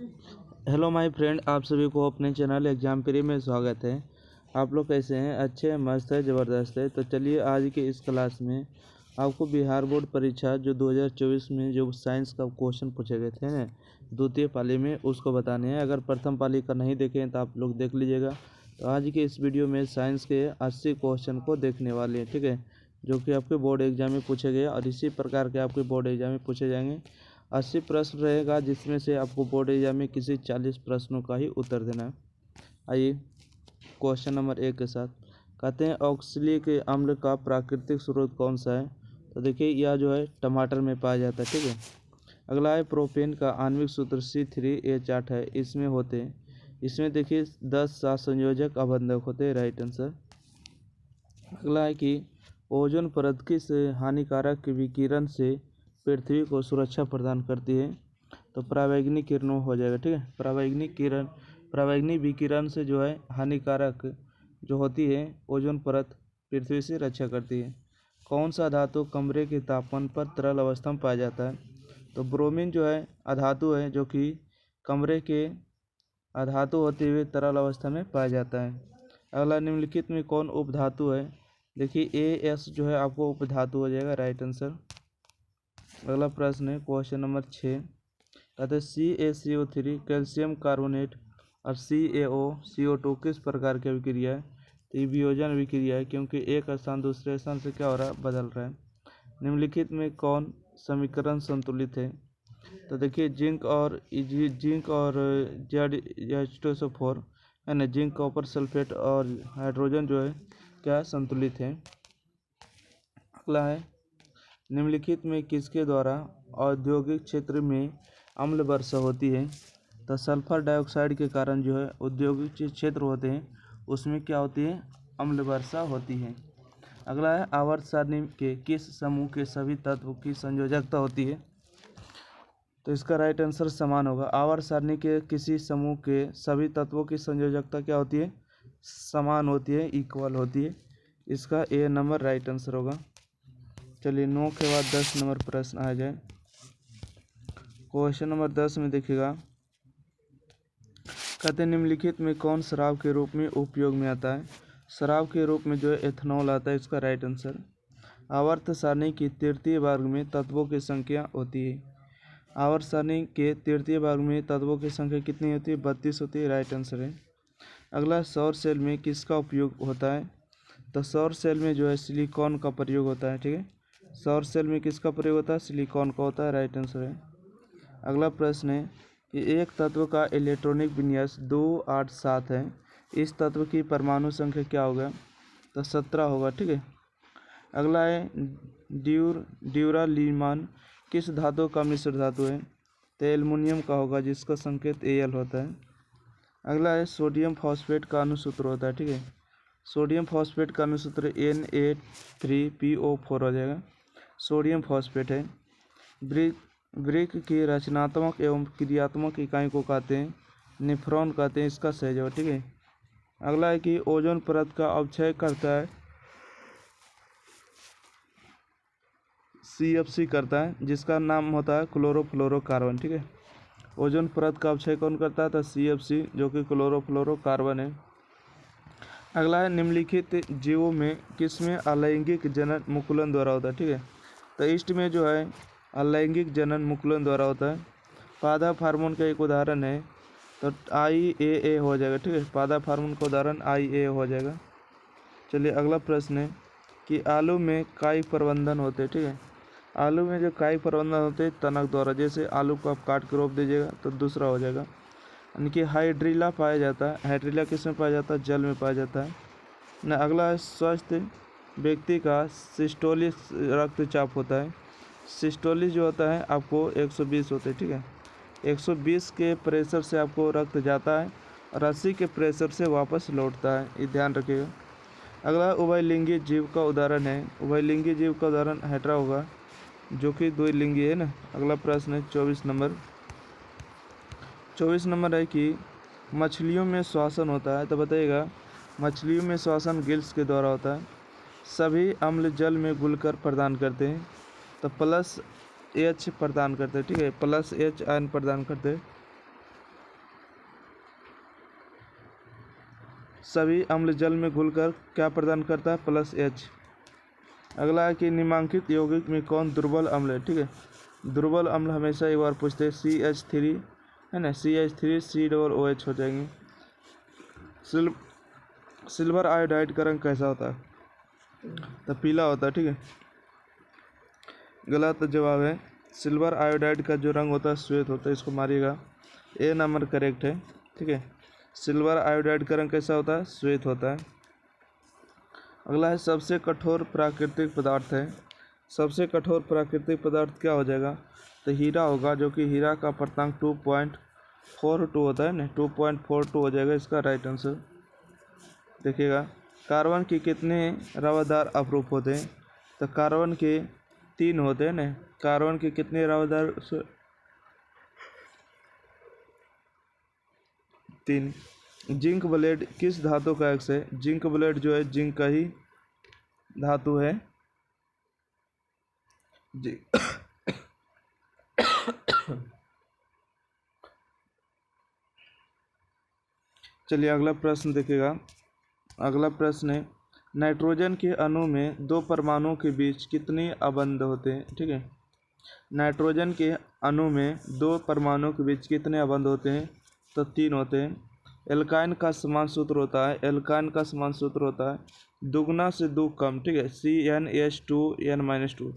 Hello my friend, आप सभी को अपने चैनल एग्जाम प्री में स्वागत है। आप लोग कैसे हैं? अच्छे हैं, मस्त है, ज़बरदस्त है। तो चलिए आज के इस क्लास में आपको बिहार बोर्ड परीक्षा जो 2024 में जो साइंस का क्वेश्चन पूछे गए थे ना द्वितीय पाली में, उसको बताने हैं। अगर प्रथम पाली का नहीं देखें तो आप लोग देख लीजिएगा। तो आज के इस वीडियो में साइंस के 80 क्वेश्चन को देखने वाले हैं, ठीक है, जो कि आपके बोर्ड एग्जाम में पूछे गए और इसी प्रकार के आपके बोर्ड एग्जाम में पूछे जाएंगे। 80 प्रश्न रहेगा, जिसमें से आपको बोर्ड एग्जाम में किसी 40 प्रश्नों का ही उत्तर देना है। आइए क्वेश्चन नंबर 1 के साथ। कहते हैं ऑक्सैलिक अम्ल का प्राकृतिक स्रोत कौन सा है? तो देखिए यह जो है टमाटर में पाया जाता है, ठीक है। अगला है प्रोपेन का आणविक सूत्र C3H8 है, इसमें होते हैं, इसमें देखिए 10 सहसंयोजक अबंधक होते हैं, राइट आंसर। अगला है कि ओजोन परत किस हानिकारक विकिरण से पृथ्वी को सुरक्षा प्रदान करती है? तो परावैंगनिक किरणों हो जाएगा, ठीक है। परावैंगनिक विकिरण से जो है हानिकारक जो होती है ओजोन परत पृथ्वी से रक्षा करती है। कौन सा धातु कमरे के तापमान पर तरल अवस्था में पाया जाता है? तो ब्रोमीन जो है अधातु है, जो कि कमरे के अधातु होते हुए तरल अवस्था में पाया जाता है। अगला, निम्नलिखित में कौन उपधातु है? देखिए AS जो है आपको उपधातु हो जाएगा, राइट आंसर। अगला प्रश्न है क्वेश्चन नंबर 6। कहते हैं CaCO3 कैल्शियम कार्बोनेट और CaOCO2 किस प्रकार की अभिक्रिया है? तो ये वियोजन अभिक्रिया है, क्योंकि एक स्थान दूसरे स्थान से क्या हो रहा है, बदल रहा है। निम्नलिखित में कौन समीकरण संतुलित है? तो देखिए जिंक और ZH2SO4 है ना, जिंक कॉपर सल्फेट और हाइड्रोजन जो है क्या संतुलित है। अगला है निम्नलिखित में किसके द्वारा औद्योगिक क्षेत्र में अम्ल वर्षा होती है? तो सल्फर डाइऑक्साइड के कारण जो है औद्योगिक क्षेत्र होते हैं उसमें क्या होती है, अम्ल वर्षा होती है। अगला है आवर्त सारणी के किस समूह के सभी तत्व की संयोजकता होती है? तो इसका राइट आंसर समान होगा। आवर्त सारणी के किसी समूह के सभी तत्वों की संयोजकता क्या होती है, समान होती है, इक्वल होती है। इसका A नंबर राइट आंसर होगा। चलिए 9 के बाद 10 नंबर प्रश्न आ जाए। क्वेश्चन नंबर 10 में देखिएगा, कहते हैं निम्नलिखित में कौन शराब के रूप में उपयोग में आता है? शराब के रूप में जो है एथनॉल आता है, इसका राइट आंसर। आवर्त सारणी की तृतीय वर्ग में तत्वों की संख्या होती है। आवर्त सारणी के तृतीय वर्ग में तत्वों की संख्या कितनी होती है? 32 होती है, राइट आंसर है। अगला, सौर सेल में किसका उपयोग होता है? तो सौर सेल में जो है सिलिकॉन का प्रयोग होता है, ठीक है। सौर सेल में किसका प्रयोग होता है? सिलिकॉन का होता है, राइट आंसर है। अगला प्रश्न है कि एक तत्व का इलेक्ट्रॉनिक विन्यास 287 है, इस तत्व की परमाणु संख्या क्या होगा? तो 17 होगा, ठीक है। अगला है ड्यूरालीमान किस धातु का मिश्र धातु है? तो एल्युमिनियम का होगा, जिसका संकेत Al होता है। अगला है सोडियम फॉस्फेट का अनुसूत्र होता है, ठीक है। सोडियम फॉस्फेट का अनुसूत्र Na3PO4 हो जाएगा, सोडियम फॉस्फेट है। ब्रिक की रचनात्मक एवं क्रियात्मक इकाई को कहते हैं, नेफ्रॉन कहते हैं, इसका सही जवाब, ठीक है। अगला है कि ओजोन परत का अवक्षय करता है, CFC करता है, जिसका नाम होता है क्लोरोफ्लोरोकार्बन, ठीक है। ओजोन परत का अवक्षय कौन करता है? तो CFC, जो कि क्लोरोफ्लोरोकार्बन है। अगला है निम्नलिखित जीवों में किसमें अलैंगिक जनन मुकुलन द्वारा होता है, ठीक है। तो ईस्ट में जो है अलैंगिक जनन मुकुलन द्वारा होता है। पादप हार्मोन का एक उदाहरण है, तो IAA हो जाएगा, ठीक है। पादप हार्मोन का उदाहरण IA हो जाएगा। चलिए अगला प्रश्न है कि आलू में काई प्रबंधन होते हैं, ठीक है। आलू में जो काई प्रबंधन होते हैं तनक द्वारा, जैसे आलू को आप काट के रोप दीजिएगा तो दूसरा हो जाएगा। यानी कि हाइड्रिला पाया जाता है। हाइड्रिला किस में पाया जाता है? जल में पाया जाता है ना। अगला है स्वस्थ व्यक्ति का सिस्टोलिक रक्तचाप होता है। सिस्टोलिक जो होता है आपको 120 होते हैं, ठीक है। 120 के प्रेशर से आपको रक्त जाता है और 80 के प्रेशर से वापस लौटता है, ये ध्यान रखिएगा। अगला उभयलिंगी जीव का उदाहरण है, उभयलिंगी जीव का उदाहरण हेट्रा होगा, जो कि द्विलिंगी है ना। अगला प्रश्न है 24 नंबर। 24 नंबर है कि मछलियों में श्वसन होता है, तो बताइएगा मछलियों में श्वसन गिल्स के द्वारा होता है। सभी अम्ल जल में घुलकर प्रदान करते हैं, तो +H प्रदान करते हैं, ठीक है, +H आयन प्रदान करते हैं। सभी अम्ल जल में घुलकर क्या प्रदान करता है, +H। अगला है कि निम्नलिखित यौगिक में कौन दुर्बल अम्ल है, ठीक है। दुर्बल अम्ल हमेशा एक बार पूछते हैं, CH3 है ना, CH3 COOH हो जाएंगे। सिल्वर आयोडाइड का रंग कैसा होता है, तो पीला होता है, ठीक है। गलत जवाब है, सिल्वर आयोडाइड का जो रंग होता है श्वेत होता है, इसको मारिएगा। ए नंबर करेक्ट है, ठीक है। सिल्वर आयोडाइड का रंग कैसा होता है, श्वेत होता है। अगला है सबसे कठोर प्राकृतिक पदार्थ है। सबसे कठोर प्राकृतिक पदार्थ क्या हो जाएगा, तो हीरा होगा, जो कि हीरा का अपर्तांक 2.42 होता है ना, 2.42 हो जाएगा इसका राइट आंसर। देखिएगा, कार्बन के कितने रवादार अपरूप होते हैं, तो कार्बन के 3 होते हैं ना। कार्बन के कितने रवादार, 3। जिंक ब्लेड किस धातु का अक्ष है, जिंक ब्लेड जो है जिंक का ही धातु है। चलिए अगला प्रश्न देखिएगा। अगला प्रश्न है, नाइट्रोजन के अणु में 2 परमाणुओं के बीच कितने अबंध होते हैं, ठीक है। नाइट्रोजन के अणु में 2 परमाणुओं के बीच कितने अबंध होते हैं, तो 3 होते हैं। एल्काइन का समान सूत्र होता है, एल्काइन का समान सूत्र होता है दुगना से 2 कम, ठीक है, CnH2n-2।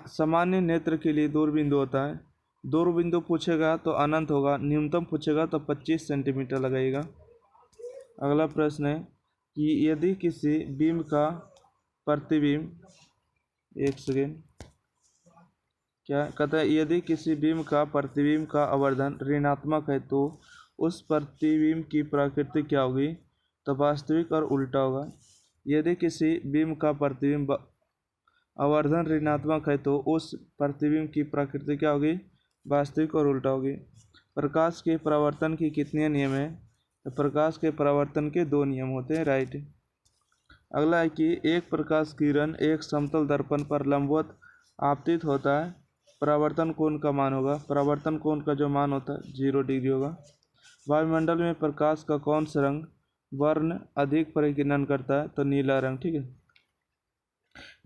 सामान्य नेत्र के लिए दूरबिंदु होता है, दूरबिंदु पूछेगा तो अनंत होगा, न्यूनतम पूछेगा तो 25 सेंटीमीटर लगाइएगा। अगला प्रश्न है कि यदि किसी बीम का प्रतिबिंब, एक सेकेंड, क्या कहता है, यदि किसी बीम का प्रतिबिंब का आवर्धन ऋणात्मक है तो उस प्रतिबिंब की प्रकृति क्या होगी, तो वास्तविक और उल्टा होगा। यदि किसी बीम का प्रतिबिंब आवर्धन ऋणात्मक है तो उस प्रतिबिंब की प्रकृति क्या होगी, वास्तविक और उल्टा होगी। प्रकाश के परावर्तन के कितने नियम हैं, तो प्रकाश के परावर्तन के 2 नियम होते हैं, राइट। अगला है कि एक प्रकाश किरण एक समतल दर्पण पर लंबवत आपतित होता है, परावर्तन कोण का मान होगा, परावर्तन कोण का जो मान होता है 0 डिग्री होगा। वायुमंडल में प्रकाश का कौन सा रंग वर्ण अधिक परिकीर्णन करता है, तो नीला रंग, ठीक है।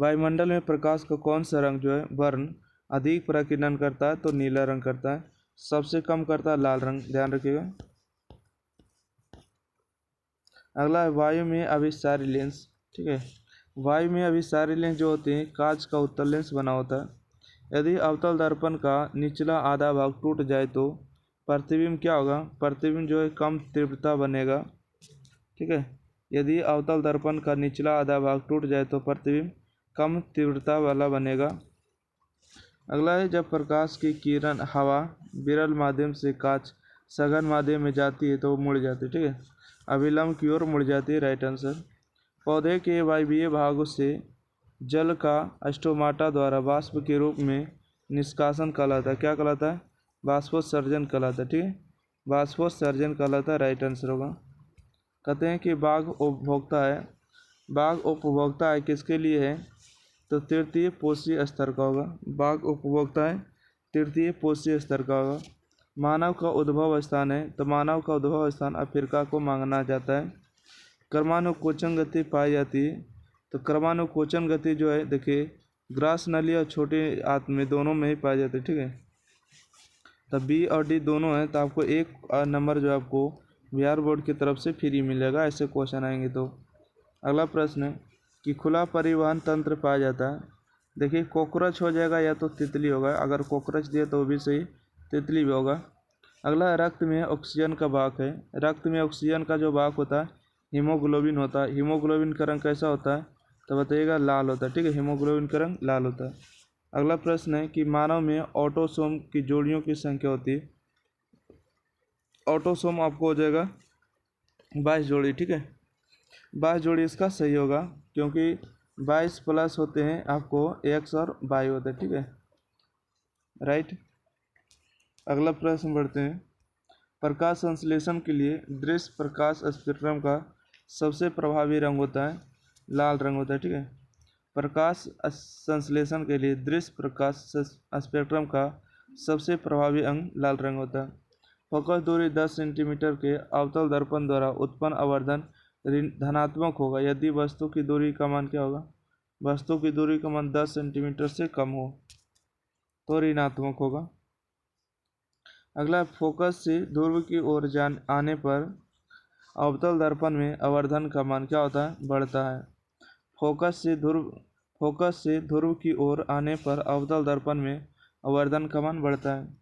वायुमंडल में प्रकाश का कौन सा रंग जो है वर्ण अधिक परिकीर्णन करता है, तो नीला रंग करता है। सबसे कम करता है लाल रंग, ध्यान रखिएगा। अगला है वायु में अभिसारी लेंस, ठीक है। वायु में अभिसारी लेंस जो होते हैं कांच का उत्तल लेंस बना होता है। यदि अवतल दर्पण का निचला आधा भाग टूट जाए तो प्रतिबिंब क्या होगा, प्रतिबिंब जो है कम तीव्रता बनेगा, ठीक है। यदि अवतल दर्पण का निचला आधा भाग टूट जाए तो प्रतिबिंब कम तीव्रता वाला बनेगा। अगला है जब प्रकाश की किरण हवा विरल माध्यम से कांच सघन माध्यम में जाती है तो वो मुड़ जाती है, ठीक है, अभिलंब की ओर मुड़ जाती है, राइट आंसर। पौधे के वायवीय भागों से जल का स्टोमाटा द्वारा वाष्प के रूप में निष्कासन कहलाता है, क्या कहलाता है, वाष्पोत्सर्जन कहलाता है, ठीक है, वाष्पोत्सर्जन कहलाता है, राइट आंसर होगा। कहते हैं कि बाघ उपभोक्ता है, बाघ उपभोक्ता है किसके लिए है, तो तृतीय पोषी स्तर का होगा। बाघ उपभोक्ता है तृतीय पोषी स्तर का होगा। मानव का उद्भव स्थान है, तो मानव का उद्भव स्थान अफ्रीका को माना जाता है। क्रमानुकोचन गति पाई जाती है, तो क्रमानुकोचन गति जो है देखिए ग्रास नली और छोटे आंत में दोनों में ही पाई जाती है, ठीक है। तो बी और डी दोनों हैं, तो आपको 1 नंबर जो आपको बिहार बोर्ड की तरफ से फ्री मिलेगा, ऐसे क्वेश्चन आएंगे तो। अगला प्रश्न है कि खुला परिवहन तंत्र पाया जाता है। देखिए कॉकरोच हो जाएगा या तो तितली होगा, अगर कॉकरोच दिए तो वो भी सही, तितली भी होगा। अगला रक्त में ऑक्सीजन का वाहक है। रक्त में ऑक्सीजन का जो वाहक होता है हीमोग्लोबिन होता है। हीमोग्लोबिन का रंग कैसा होता है, तो बताइएगा लाल होता है, ठीक है, हीमोग्लोबिन का रंग लाल होता है। अगला प्रश्न है कि मानव में ऑटोसोम की जोड़ियों की संख्या होती है। ऑटोसोम आपको हो जाएगा 22 जोड़ी, ठीक है, 22 जोड़ी इसका सही होगा, क्योंकि 22 प्लस होते हैं आपको एक्स और वाई होते हैं, ठीक है, राइट। अगला प्रश्न बढ़ते हैं। प्रकाश संश्लेषण के लिए दृश्य प्रकाश स्पेक्ट्रम का सबसे प्रभावी रंग होता है लाल रंग होता है, ठीक है। प्रकाश संश्लेषण के लिए दृश्य प्रकाश स्पेक्ट्रम का सबसे प्रभावी अंग लाल रंग होता है। फोकस दूरी 10 सेंटीमीटर के अवतल दर्पण द्वारा उत्पन्न आवर्धन धनात्मक होगा यदि वस्तु की दूरी का मान क्या होगा, वस्तु की दूरी का मान 10 सेंटीमीटर से कम हो तो ऋणात्मक होगा। अगला, फोकस से ध्रुव की ओर आने पर अवतल दर्पण में आवर्धन का मान क्या होता है, बढ़ता है। फोकस से ध्रुव की ओर आने पर अवतल दर्पण में आवर्धन का मान बढ़ता है।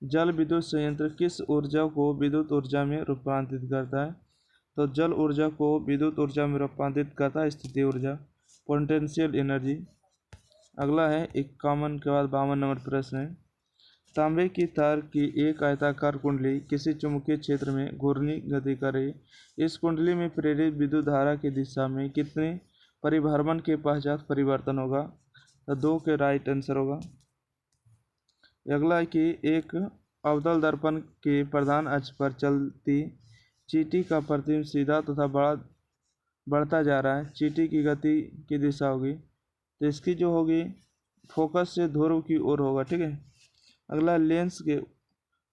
जल विद्युत संयंत्र किस ऊर्जा को विद्युत ऊर्जा में रूपांतरित करता है, तो जल ऊर्जा को विद्युत ऊर्जा में रूपांतरित करता है स्थितीय ऊर्जा, पोटेंशियल एनर्जी। अगला है 51 के बाद 52 नंबर प्रश्न है। तांबे की तार की एक आयताकार कुंडली किसी चुंबकीय क्षेत्र में घूर्णी गति कर रही, इस कुंडली में प्रेरित विद्युत धारा की दिशा में कितने परिभ्रमण के पश्चात परिवर्तन होगा, तो 2 के राइट आंसर होगा। अगला है कि एक अवतल दर्पण के प्रधान अक्ष पर चलती चींटी का प्रतिबिंब सीधा तथा बढ़ता जा रहा है, चींटी की गति की दिशा होगी, तो इसकी जो होगी फोकस से ध्रुव की ओर होगा, ठीक है। अगला,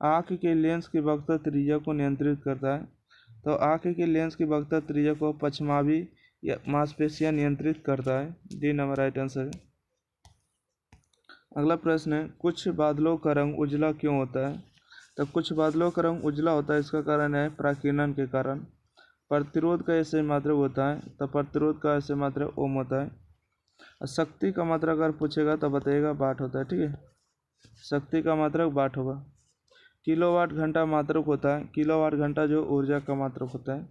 आँख के लेंस के वक्रता त्रिज्या को नियंत्रित करता है, तो आँख के लेंस की वक्रता त्रिज्या को पश्चमाभी या मांसपेशियां नियंत्रित करता है, डी नंबर राइट आंसर है। अगला प्रश्न है, कुछ बादलों का रंग उजला क्यों होता है, तो कुछ बादलों का रंग उजला होता है, इसका कारण है प्राकिरण के कारण। प्रतिरोध का ऐसे मात्रक होता है, तो प्रतिरोध का ऐसे मात्रक ओम होता है। शक्ति का मात्रक अगर पूछेगा तो बताइएगा वाट होता है, ठीक है, शक्ति का मात्रक वाट होगा। किलोवाट घंटा मात्रक होता है, किलोवाट घंटा जो ऊर्जा का मात्रक होता है।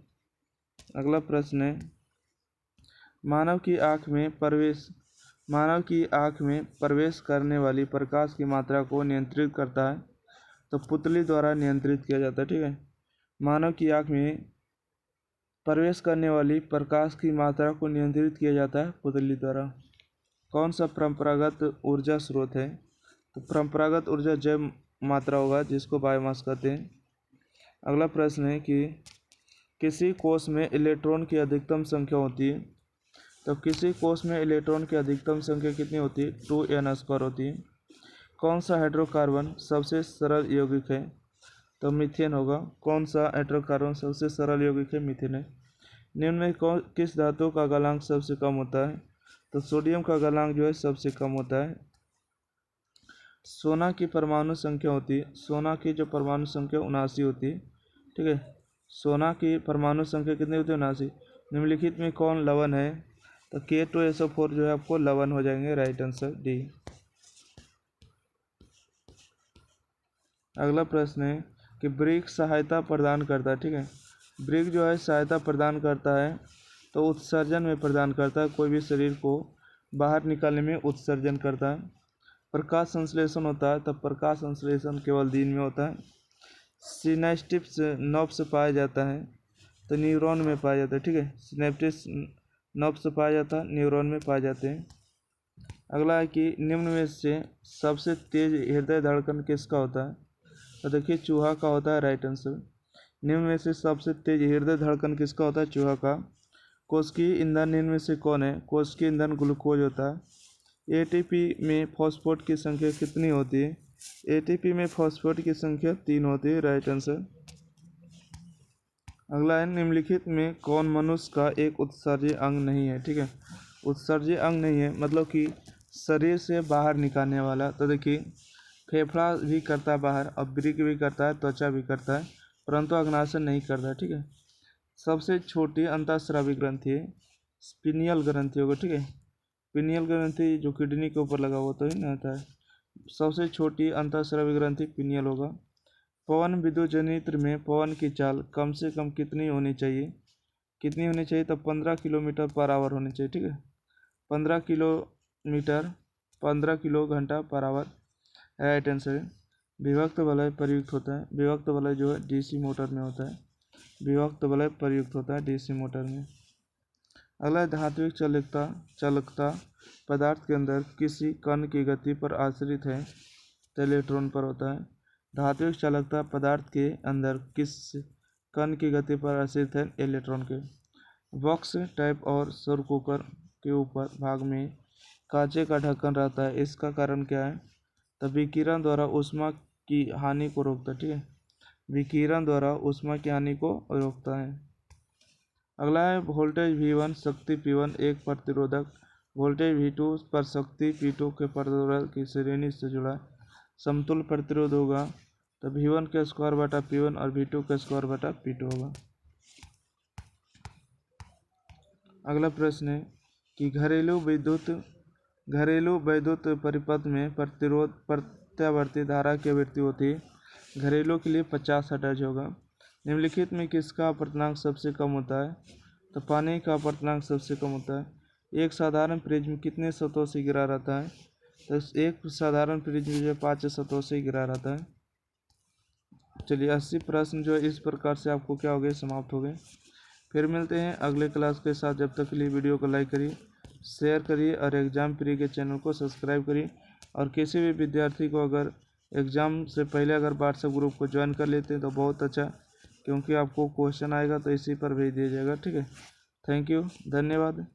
अगला प्रश्न है, मानव की आँख में प्रवेश करने वाली प्रकाश की मात्रा को नियंत्रित करता है, तो पुतली द्वारा नियंत्रित किया जाता है, ठीक है। मानव की आँख में प्रवेश करने वाली प्रकाश की मात्रा को नियंत्रित किया जाता है पुतली द्वारा। कौन सा परंपरागत ऊर्जा स्रोत है, तो परंपरागत ऊर्जा जैव मात्रा होगा, जिसको बायोमास कहते हैं। अगला प्रश्न है कि किसी कोष में इलेक्ट्रॉन की अधिकतम संख्या होती है, तो किसी कोष में इलेक्ट्रॉन की अधिकतम संख्या कितनी होती है, 2n² होती है। कौन सा हाइड्रोकार्बन सबसे सरल यौगिक है, तो मीथेन होगा। कौन सा हाइड्रोकार्बन सबसे सरल यौगिक है, मीथेन है। निम्न में किस धातु का गलनांक सबसे कम होता है, तो सोडियम का गलनांक जो है सबसे कम होता है। सोना की परमाणु संख्या होती है, सोना की जो परमाणु संख्या 79 होती है, ठीक है। सोना की परमाणु संख्या कितनी होती है, 79। निम्नलिखित में कौन लवण है, तो K2SO4 जो है आपको लवण हो जाएंगे, राइट आंसर डी। अगला प्रश्न है कि ब्रिक सहायता प्रदान करता है, ठीक है। ब्रिक जो है सहायता प्रदान करता है, तो उत्सर्जन में प्रदान करता है, कोई भी शरीर को बाहर निकालने में उत्सर्जन करता है। प्रकाश संश्लेषण होता है, तब प्रकाश संश्लेषण केवल दिन में होता है। सिनेप्टिक्स नर्व्स पाया जाता है, तो न्यूरॉन में पाया जाता है, ठीक है। सिनेप्टिक्स नर्व्स पाया जाता है, न्यूरॉन में पाए जाते हैं। अगला है कि निम्न में से सबसे तेज हृदय धड़कन किसका होता है, तो देखिए चूहा का होता है, राइट आंसर। निम्न में से सबसे तेज हृदय धड़कन किसका होता है, चूहा का। कोशिकीय ईंधन निम्न में से कौन है, कोशिकीय ईंधन ग्लूकोज होता है। एटीपी में फॉस्फेट की संख्या कितनी होती है, एटीपी में फॉस्फेट की संख्या 3 होती है, राइट आंसर। अगला है, निम्नलिखित में कौन मनुष्य का एक उत्सर्जी अंग नहीं है, ठीक है। उत्सर्जी अंग नहीं है मतलब कि शरीर से बाहर निकालने वाला, तो देखिए फेफड़ा भी करता है बाहर, और वृक्क भी करता है, त्वचा भी करता है, परंतु अग्नाशय नहीं करता है, ठीक है। सबसे छोटी अंतःस्रावी ग्रंथि है, पिनियल ग्रंथि होगा, ठीक है। पिनियल ग्रंथि जो किडनी के ऊपर लगा हुआ तो ही ना होता है। सबसे छोटी अंतःस्रावी ग्रंथि पिनियल होगा। पवन विद्युत जनरेटर में पवन की चाल कम से कम कितनी होनी चाहिए, तो 15 किलोमीटर पर आवर होनी चाहिए, ठीक है। 15 किलोमीटर 15 किलो घंटा पर आवर, राइट आंसर है। विभक्त वलय प्रयुक्त होता है, विभक्त वलय जो है डीसी मोटर में होता है, विभक्त वलय प्रयुक्त होता है डीसी मोटर में। अगला, धात्विक चालकता पदार्थ के अंदर किसी कण की गति पर आश्रित है, तो इलेक्ट्रॉन पर होता है। धात्विक चालकता पदार्थ के अंदर किस कण की गति पर आश्रित है, इलेक्ट्रॉन के। बॉक्स टाइप और सौर कुकर के ऊपर भाग में कांचे का ढक्कन रहता है, इसका कारण क्या है, तो विकिरण द्वारा ऊष्मा की हानि को रोकता है, ठीक है। विकिरण द्वारा ऊष्मा की हानि को रोकता है। अगला है वोल्टेज V1 शक्ति P1 एक प्रतिरोधक वोल्टेज V2 पर शक्ति P2 के प्रतिरोधक की श्रेणी से जुड़ा समतुल्य प्रतिरोध होगा, तो V1 का स्क्वायर बटा P1 और V2 का स्क्वायर बटा P2 होगा। अगला प्रश्न है कि घरेलू वैद्युत परिपथ में प्रतिरोध प्रत्यावर्ती धारा की आवृत्ति होती है। घरेलू के लिए 50 हर्ट्ज होगा। निम्नलिखित में किसका अपवर्तनांक सबसे कम होता है? तो पानी का अपवर्तनांक सबसे कम होता है। एक साधारण प्रिज्म कितने सतहों से घिरा रहता है? तो एक साधारण प्रिज्म जो 5 सतहों से घिरा रहता है। चलिए 80 प्रश्न जो इस प्रकार से आपको क्या हो गए, समाप्त हो गए। फिर मिलते हैं अगले क्लास के साथ। जब तक के लिए वीडियो को लाइक करिए, शेयर करिए और एग्जाम प्री के चैनल को सब्सक्राइब करिए। और किसी भी विद्यार्थी को अगर एग्ज़ाम से पहले अगर व्हाट्सएप ग्रुप को ज्वाइन कर लेते हैं तो बहुत अच्छा, क्योंकि आपको क्वेश्चन आएगा तो इसी पर भेज दिया जाएगा। ठीक है, थैंक यू, धन्यवाद।